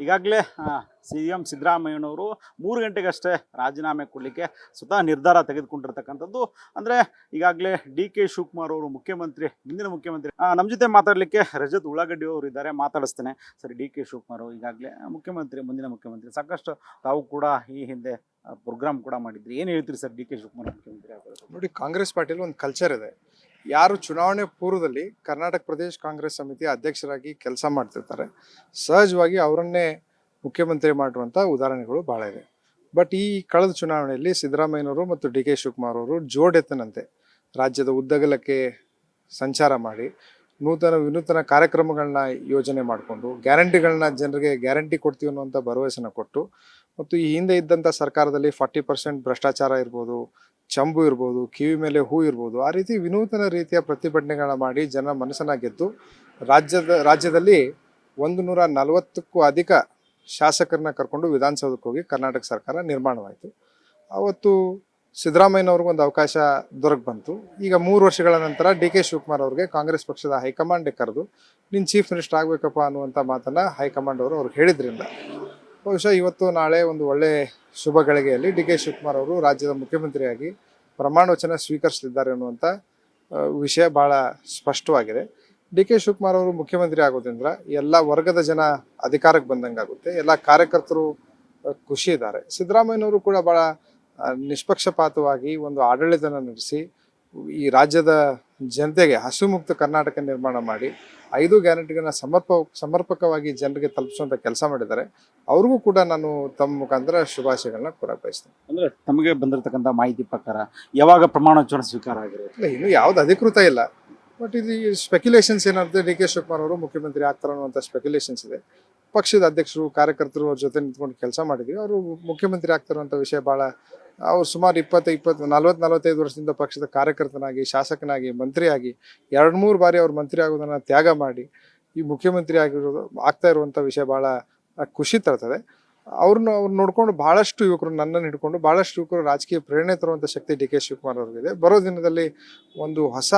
ಈಗಾಗಲೇ CM ಸಿದ್ದರಾಮಯ್ಯನವರು 3 ಗಂಟೆಗಷ್ಟೇ ರಾಜೀನಾಮೆ ಕೊಡಲಿಕ್ಕೆ ಸ್ವತಃ ನಿರ್ಧಾರ ತೆಗೆದುಕೊಂಡಿರ್ತಕ್ಕಂಥದ್ದು. ಅಂದರೆ ಈಗಾಗಲೇ DK ಶಿವಕುಮಾರ್ ಅವರು ಮುಂದಿನ ಮುಖ್ಯಮಂತ್ರಿ ನಮ್ಮ ಜೊತೆ ಮಾತಾಡಲಿಕ್ಕೆ ರಜತ್ ಉಳ್ಳಾಗಡ್ಡಿ ಅವರು ಇದ್ದಾರೆ, ಮಾತಾಡಿಸ್ತೇನೆ. ಸರಿ, DK ಶಿವಕುಮಾರ್ ಈಗಾಗಲೇ ಮುಂದಿನ ಮುಖ್ಯಮಂತ್ರಿ, ಸಾಕಷ್ಟು ತಾವು ಕೂಡ ಈ ಹಿಂದೆ ಪ್ರೋಗ್ರಾಮ್ ಕೂಡ ಮಾಡಿದ್ರಿ. ಏನು ಹೇಳ್ತೀರಿ ಸರ್ DK ಶಿವಕುಮಾರ್ ಮುಖ್ಯಮಂತ್ರಿ ಆಗೋದು? ನೋಡಿ, ಕಾಂಗ್ರೆಸ್ ಪಾರ್ಟಿಯಲ್ಲಿ ಒಂದು ಕಲ್ಚರ್ ಇದೆ. ಯಾರು ಚುನಾವಣೆ ಪೂರ್ವದಲ್ಲಿ ಕರ್ನಾಟಕ ಪ್ರದೇಶ ಕಾಂಗ್ರೆಸ್ ಸಮಿತಿಯ ಅಧ್ಯಕ್ಷರಾಗಿ ಕೆಲಸ ಮಾಡ್ತಿರ್ತಾರೆ, ಸಹಜವಾಗಿ ಅವರನ್ನೇ ಮುಖ್ಯಮಂತ್ರಿ ಮಾಡುವಂಥ ಉದಾಹರಣೆಗಳು ಭಾಳ ಇದೆ. ಬಟ್ ಈ ಕಳೆದ ಚುನಾವಣೆಯಲ್ಲಿ ಸಿದ್ದರಾಮಯ್ಯನವರು ಮತ್ತು DK ಶಿವಕುಮಾರ್ ಅವರು ಜೋಡೆತ್ತನಂತೆ ರಾಜ್ಯದ ಉದ್ದಗಲಕ್ಕೆ ಸಂಚಾರ ಮಾಡಿ ವಿನೂತನ ಕಾರ್ಯಕ್ರಮಗಳನ್ನ ಯೋಜನೆ ಮಾಡಿಕೊಂಡು ಗ್ಯಾರಂಟಿಗಳನ್ನ ಜನರಿಗೆ ಗ್ಯಾರಂಟಿ ಕೊಡ್ತೀವಿ ಅನ್ನುವಂಥ ಭರವಸೆನ ಕೊಟ್ಟು, ಮತ್ತು ಈ ಹಿಂದೆ ಇದ್ದಂಥ ಸರ್ಕಾರದಲ್ಲಿ 40% ಭ್ರಷ್ಟಾಚಾರ ಇರ್ಬೋದು, ಚಂಬು ಇರ್ಬೋದು, ಕಿವಿ ಮೇಲೆ ಹೂ ಇರ್ಬೋದು, ಆ ರೀತಿ ವಿನೂತನ ರೀತಿಯ ಪ್ರತಿಭಟನೆಗಳನ್ನ ಮಾಡಿ ಜನ ಮನಸ್ಸನ್ನ ಗೆದ್ದು ರಾಜ್ಯದಲ್ಲಿ 140ಕ್ಕೂ ಅಧಿಕ ಶಾಸಕರನ್ನ ಕರ್ಕೊಂಡು ವಿಧಾನಸೌಧಕ್ಕೆ ಹೋಗಿ ಕರ್ನಾಟಕ ಸರ್ಕಾರ ನಿರ್ಮಾಣವಾಯಿತು. ಅವತ್ತು ಸಿದ್ದರಾಮಯ್ಯನವ್ರಿಗೊಂದು ಅವಕಾಶ ಬಂತು. ಈಗ 3 ವರ್ಷಗಳ ನಂತರ DK ಶಿವಕುಮಾರ್ ಅವ್ರಿಗೆ ಕಾಂಗ್ರೆಸ್ ಪಕ್ಷದ ಹೈಕಮಾಂಡ್ ಕರೆದು ನೀನು ಚೀಫ್ ಮಿನಿಸ್ಟರ್ ಆಗಬೇಕಪ್ಪ ಅನ್ನುವಂಥ ಮಾತನ್ನು ಹೈಕಮಾಂಡ್ ಅವರು ಅವ್ರಿಗೆ ಹೇಳಿದ್ರಿಂದ ಬಹುಶಃ ಇವತ್ತು ನಾಳೆ ಒಂದು ಒಳ್ಳೆ ಶುಭ ಗಳಿಗೆಯಲ್ಲಿ DK ಶಿವಕುಮಾರ್ ಅವರು ರಾಜ್ಯದ ಮುಖ್ಯಮಂತ್ರಿಯಾಗಿ ಪ್ರಮಾಣ ವಚನ ಸ್ವೀಕರಿಸಲಿದ್ದಾರೆ ಅನ್ನುವಂಥ ವಿಷಯ ಭಾಳ ಸ್ಪಷ್ಟವಾಗಿದೆ. DK ಶಿವಕುಮಾರ್ ಅವರು ಮುಖ್ಯಮಂತ್ರಿ ಆಗೋದ್ರಿಂದ ಎಲ್ಲ ವರ್ಗದ ಜನ ಅಧಿಕಾರಕ್ಕೆ ಬಂದಂಗೆ ಆಗುತ್ತೆ, ಎಲ್ಲ ಕಾರ್ಯಕರ್ತರು ಖುಷಿ ಇದ್ದಾರೆ. ಸಿದ್ದರಾಮಯ್ಯನವರು ಕೂಡ ಭಾಳ ನಿಷ್ಪಕ್ಷಪಾತವಾಗಿ ಒಂದು ಆಡಳಿತನ ನಡೆಸಿ ಈ ರಾಜ್ಯದ ಜನತೆಗೆ ಹಸುಮುಕ್ತ ಕರ್ನಾಟಕ ನಿರ್ಮಾಣ ಮಾಡಿ 5 ಗ್ಯಾರಂಟಿಗಳನ್ನ ಸಮರ್ಪಕವಾಗಿ ಜನರಿಗೆ ತಲುಪಿಸುವಂಥ ಕೆಲಸ ಮಾಡಿದ್ದಾರೆ. ಅವ್ರಿಗೂ ಕೂಡ ನಾನು ತಮ್ಮ ಮುಖಾಂತರ ಶುಭಾಶಯಗಳನ್ನ ಕೊಡಕ್ಕೆ ಬಯಸ್ತೇನೆ. ಅಂದರೆ ತಮಗೆ ಬಂದಿರತಕ್ಕಂಥ ಮಾಹಿತಿ ಪ್ರಕಾರ ಯಾವಾಗ ಪ್ರಮಾಣ ವಚನ ಸ್ವೀಕಾರ ಆಗಿರುತ್ತೆ? ಇಲ್ಲ, ಇನ್ನೂ ಯಾವ್ದು ಅಧಿಕೃತ ಇಲ್ಲ. ಬಟ್ ಇಲ್ಲಿ ಸ್ಪೆಕ್ಯುಲೇಷನ್ಸ್ ಏನಾಗುತ್ತೆ, DK ಶಿವಕುಮಾರ್ ಅವರು ಮುಖ್ಯಮಂತ್ರಿ ಆಗ್ತಾರೆ ಅನ್ನುವಂಥ ಸ್ಪೆಕ್ಯುಲೇಷನ್ಸ್ ಇದೆ. ಪಕ್ಷದ ಅಧ್ಯಕ್ಷರು, ಕಾರ್ಯಕರ್ತರು ಅವ್ರ ಜೊತೆ ನಿಂತ್ಕೊಂಡು ಕೆಲಸ ಮಾಡಿದ್ವಿ. ಅವರು ಮುಖ್ಯಮಂತ್ರಿ ಆಗ್ತಾರಂಥ ವಿಷಯ ಭಾಳ, ಅವ್ರು ಸುಮಾರು 40-45 ವರ್ಷದಿಂದ ಪಕ್ಷದ ಕಾರ್ಯಕರ್ತನಾಗಿ, ಶಾಸಕನಾಗಿ, ಮಂತ್ರಿಯಾಗಿ 2-3 ಬಾರಿ ಅವ್ರು ಮಂತ್ರಿ ಆಗೋದನ್ನು ತ್ಯಾಗ ಮಾಡಿ ಈ ಮುಖ್ಯಮಂತ್ರಿ ಆಗ್ತಾ ಇರುವಂಥ ವಿಷಯ ಭಾಳ ಖುಷಿ ತರ್ತದೆ. ಅವ್ರು ನೋಡ್ಕೊಂಡು ಭಾಳಷ್ಟು ಯುವಕರು, ನನ್ನನ್ನು ಹಿಡ್ಕೊಂಡು ಭಾಳಷ್ಟು ಯುವಕರು ರಾಜಕೀಯ ಪ್ರೇರಣೆ ತರುವಂಥ ಶಕ್ತಿ DK ಶಿವಕುಮಾರ್ ಅವ್ರಿಗಿದೆ. ಬರೋ ದಿನದಲ್ಲಿ ಒಂದು ಹೊಸ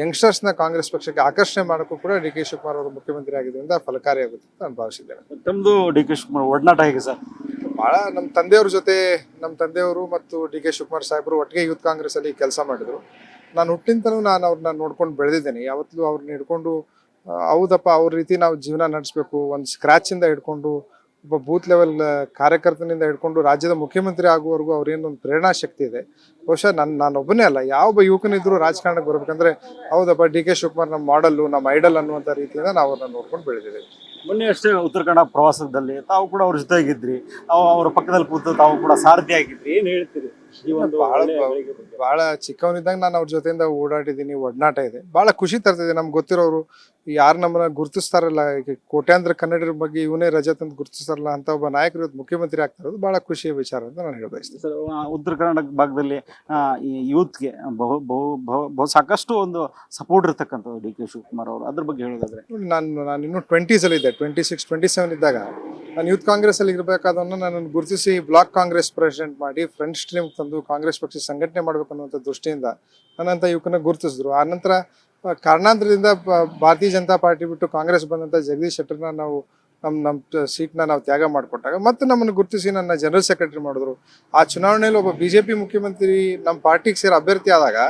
ಯಂಗ್ಸ್ಟರ್ಸ್ನ ಕಾಂಗ್ರೆಸ್ ಪಕ್ಷಕ್ಕೆ ಆಕರ್ಷಣೆ ಮಾಡೋಕ್ಕೂ ಕೂಡ DK ಶಿವಕುಮಾರ್ ಅವರು ಮುಖ್ಯಮಂತ್ರಿ ಆಗಿದ್ದರಿಂದ ಫಲಕಾರಿಯಾಗುತ್ತೆ ಅಂತ ನಾನು ಭಾವಿಸಿದ್ದೇನೆ. ತಮ್ಮದು DK ಶಿವಕುಮಾರ್ ಒಡನಾಟ ಹೇಗೆ ಸರ್? ಭಾಳ ನಮ್ಮ ತಂದೆಯವ್ರ ಜೊತೆ, ನಮ್ಮ ತಂದೆಯವರು ಮತ್ತು DK ಶಿವಕುಮಾರ್ ಸಾಹೇಬರು ಒಟ್ಟಿಗೆ ಯೂತ್ ಕಾಂಗ್ರೆಸ್ ಅಲ್ಲಿ ಕೆಲಸ ಮಾಡಿದ್ರು. ನಾನು ಹುಟ್ಟಿಂತನೂ ನಾನು ಅವ್ರನ್ನ ನೋಡ್ಕೊಂಡು ಬೆಳೆದಿದ್ದೇನೆ. ಯಾವತ್ತೂ ಅವ್ರನ್ನ ಹಿಡ್ಕೊಂಡು ಹೌದಪ್ಪ ಅವ್ರ ರೀತಿ ನಾವು ಜೀವನ ನಡೆಸಬೇಕು, ಒಂದು ಸ್ಕ್ರಾಚಿಂದ ಹಿಡ್ಕೊಂಡು ಒಬ್ಬ ಬೂತ್ ಲೆವೆಲ್ ಕಾರ್ಯಕರ್ತನಿಂದ ಹಿಡ್ಕೊಂಡು ರಾಜ್ಯದ ಮುಖ್ಯಮಂತ್ರಿ ಆಗುವವರೆಗೂ ಅವ್ರೇನೊಂದು ಪ್ರೇರಣಾ ಶಕ್ತಿ ಇದೆ. ಬಹುಶಃ ನಾನು ಒಬ್ಬನೇ ಅಲ್ಲ, ಯಾವೊಬ್ಬ ಯುವಕನಿದ್ರು ರಾಜಕಾರಣಕ್ಕೆ ಬರ್ಬೇಕಂದ್ರೆ ಹೌದಪ್ಪ DK ಶಿವಕುಮಾರ್ ನಮ್ಮ ಮಾಡೆಲ್ಲು, ನಮ್ಮ ಐಡಲ್ ಅನ್ನುವಂಥ ರೀತಿಯಿಂದ ನಾವು ಅವ್ರನ್ನ ನೋಡ್ಕೊಂಡು ಬೆಳೆದಿದ್ದೇವೆ. ಮೊನ್ನೆ ಅಷ್ಟೇ ಉತ್ತರ ಕನ್ನಡ ಪ್ರವಾಸದಲ್ಲಿ ತಾವು ಕೂಡ ಅವ್ರ ಜೊತೆಗಿದ್ರಿ, ಅವರ ಪಕ್ಕದಲ್ಲಿ ಕೂತು ತಾವು ಕೂಡ ಸಾರಥಿ ಆಗಿದ್ರಿ. ಏನು ಹೇಳ್ತೀರಿ? ಬಹಳ ಚಿಕ್ಕವನಿದ್ದಾಗ ನಾನು ಅವ್ರ ಜೊತೆಯಿಂದ ಓಡಾಡಿದ್ದೀನಿ, ಒಡನಾಟ ಇದೆ, ಬಹಳ ಖುಷಿ ತರ್ತಿದೆ. ನಮ್ಗೆ ಗೊತ್ತಿರೋರು ಯಾರು ನಮ್ಮನ್ನ ಗುರುತಿಸ್ತಾರಲ್ಲ, ಕೋಟ್ಯಾಂತರ ಕನ್ನಡಿಗರ ಬಗ್ಗೆ ಇವನೇ ರಜತ್ ಅಂತ ಗುರುತಿಸ್ತಾರಲ್ಲ ಅಂತ ಒಬ್ಬ ನಾಯಕರು ಇವತ್ತು ಮುಖ್ಯಮಂತ್ರಿ ಆಗ್ತಾ ಇರೋದು ಬಹಳ ಖುಷಿಯ ವಿಚಾರ ಅಂತ ನಾನು ಹೇಳಬಯಸ್ತೀನಿ. ಸರ್, ಉತ್ತರ ಕನ್ನಡ ಭಾಗದಲ್ಲಿ ಈ ಯೂತ್ಗೆ ಬಹು ಸಾಕಷ್ಟು ಒಂದು ಸಪೋರ್ಟ್ ಇರ್ತಕ್ಕಂಥದ್ದು DK ಶಿವಕುಮಾರ್ ಅವರು, ಅದ್ರ ಬಗ್ಗೆ ಹೇಳೋದಾದ್ರೆ ನಾನು ಇನ್ನೂ 20s ಅಲ್ಲಿ ಇದ್ದೆ, 26, 27 ಇದ್ದಾಗ ನಾನು ಯೂತ್ ಕಾಂಗ್ರೆಸ್ ಅಲ್ಲಿ ಇರಬೇಕಾದವನ್ನ ನನ್ನನ್ನು ಗುರುತಿಸಿ ಬ್ಲಾಕ್ ಕಾಂಗ್ರೆಸ್ ಪ್ರೆಸಿಡೆಂಟ್ ಮಾಡಿ ಫ್ರೆಂಡ್ ಸ್ಟ್ರೀಮ್ ತಂದು ಕಾಂಗ್ರೆಸ್ ಪಕ್ಷ ಸಂಘಟನೆ ಮಾಡಬೇಕು ಅನ್ನುವಂಥ ದೃಷ್ಟಿಯಿಂದ ನನ್ನಂತ ಯುವಕನ ಗುರುತಿಸಿದ್ರು. ಆನಂತರ ಕಾರಣಾಂತರದಿಂದ ಭಾರತೀಯ ಜನತಾ ಪಾರ್ಟಿ ಬಿಟ್ಟು ಕಾಂಗ್ರೆಸ್ ಬಂದಂಥ ಜಗದೀಶ್ ಶೆಟ್ಟರ್ನ ನಾವು ನಮ್ಮ ಸೀಟ್ನ ನಾವು ತ್ಯಾಗ ಮಾಡಿಕೊಟ್ಟಾಗ ಮತ್ತೆ ನಮ್ಮನ್ನು ಗುರುತಿಸಿ ನನ್ನ ಜನರಲ್ ಸೆಕ್ರೆಟರಿ ಮಾಡಿದ್ರು. ಆ ಚುನಾವಣೆಯಲ್ಲಿ ಒಬ್ಬ BJP ಮುಖ್ಯಮಂತ್ರಿ ನಮ್ಮ ಪಾರ್ಟಿಗೆ ಸೇರಿ ಅಭ್ಯರ್ಥಿ ಆದಾಗ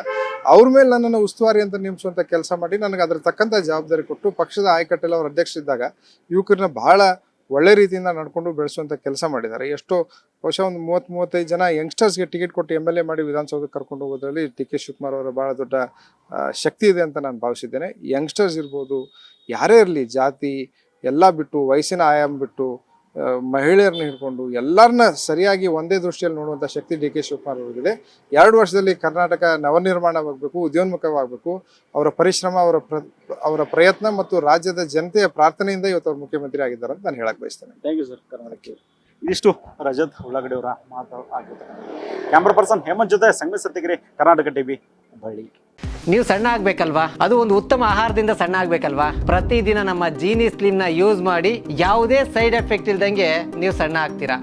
ಅವ್ರ ಮೇಲೆ ನನ್ನನ್ನು ಉಸ್ತುವಾರಿ ಅಂತ ನೇಮಿಸುವಂಥ ಕೆಲಸ ಮಾಡಿ ನನಗೆ ಅದ್ರ ತಕ್ಕಂಥ ಜವಾಬ್ದಾರಿ ಕೊಟ್ಟು ಪಕ್ಷದ ಆಯಕಟ್ಟೆಲ್ಲ ಅವ್ರ ಅಧ್ಯಕ್ಷರಿದ್ದಾಗ ಯುವಕರನ್ನ ಬಹಳ ಒಳ್ಳೆ ರೀತಿಯಿಂದ ನಡ್ಕೊಂಡು ಬೆಳೆಸುವಂಥ ಕೆಲಸ ಮಾಡಿದ್ದಾರೆ. ಎಷ್ಟೋ ಬಹುಶಃ ಒಂದು 30-35 ಜನ ಯಂಗ್ಸ್ಟರ್ಸ್ಗೆ ಟಿಕೆಟ್ ಕೊಟ್ಟು MLA ಮಾಡಿ ವಿಧಾನಸೌಧಕ್ಕೆ ಕರ್ಕೊಂಡು ಹೋಗೋದ್ರಲ್ಲಿ DK ಶಿವಕುಮಾರ್ ಅವರ ಭಾಳ ದೊಡ್ಡ ಶಕ್ತಿ ಇದೆ ಅಂತ ನಾನು ಭಾವಿಸಿದ್ದೇನೆ. ಯಂಗ್ಸ್ಟರ್ಸ್ ಇರ್ಬೋದು, ಯಾರೇ ಇರಲಿ, ಜಾತಿ ಎಲ್ಲ ಬಿಟ್ಟು, ವಯಸ್ಸಿನ ಆಯಾಮ ಬಿಟ್ಟು, ಮಹಿಳೆಯರನ್ನ ಹಿಡ್ಕೊಂಡು ಎಲ್ಲರನ್ನ ಸರಿಯಾಗಿ ಒಂದೇ ದೃಷ್ಟಿಯಲ್ಲಿ ನೋಡುವಂಥ ಶಕ್ತಿ DK ಶಿವಕುಮಾರ್ ಅವರಿಗಿದೆ. 2 ವರ್ಷದಲ್ಲಿ ಕರ್ನಾಟಕ ನವನಿರ್ಮಾಣವಾಗಬೇಕು, ಉದ್ಯೋನ್ಮುಖವಾಗಬೇಕು. ಅವರ ಪರಿಶ್ರಮ, ಅವರ ಪ್ರಯತ್ನ ಮತ್ತು ರಾಜ್ಯದ ಜನತೆಯ ಪ್ರಾರ್ಥನೆಯಿಂದ ಇವತ್ತು ಅವರು ಮುಖ್ಯಮಂತ್ರಿ ಆಗಿದ್ದಾರೆ ಅಂತ ನಾನು ಹೇಳಕ್ ಬಯಸ್ತೇನೆ. Thank you sir. ಕರ್ನಾಟಕಕ್ಕೆ ಇದಿಷ್ಟು ರಜತ್ ಉಳ್ಳಾಗಡ್ಡಿ ಅವರ ಮಾತು ಆಗಿರ್ತಕ್ಕಂಥ. ಕ್ಯಾಮ್ರಾ ಪರ್ಸನ್ ಹೇಮಂತ್ ಜೊತೆ ಸಂಗಮೇಶ್ ಸತ್ತಿಗೆರೆ, ಕರ್ನಾಟಕ ಟಿವಿ, ಹುಬ್ಬಳ್ಳಿ. ನೀವು ಸಣ್ಣ ಆಗ್ಬೇಕಲ್ವಾ? ಅದು ಒಂದು ಉತ್ತಮ ಆಹಾರದಿಂದ ಸಣ್ಣ ಆಗ್ಬೇಕಲ್ವಾ? ಪ್ರತಿದಿನ ನಮ್ಮ ಜೀನಿ ಸ್ಲಿಮ್ ನ ಯೂಸ್ ಮಾಡಿ ಯಾವುದೇ ಸೈಡ್ ಎಫೆಕ್ಟ್ ಇಲ್ದಂಗೆ ನೀವು ಸಣ್ಣ ಆಗ್ತೀರಾ.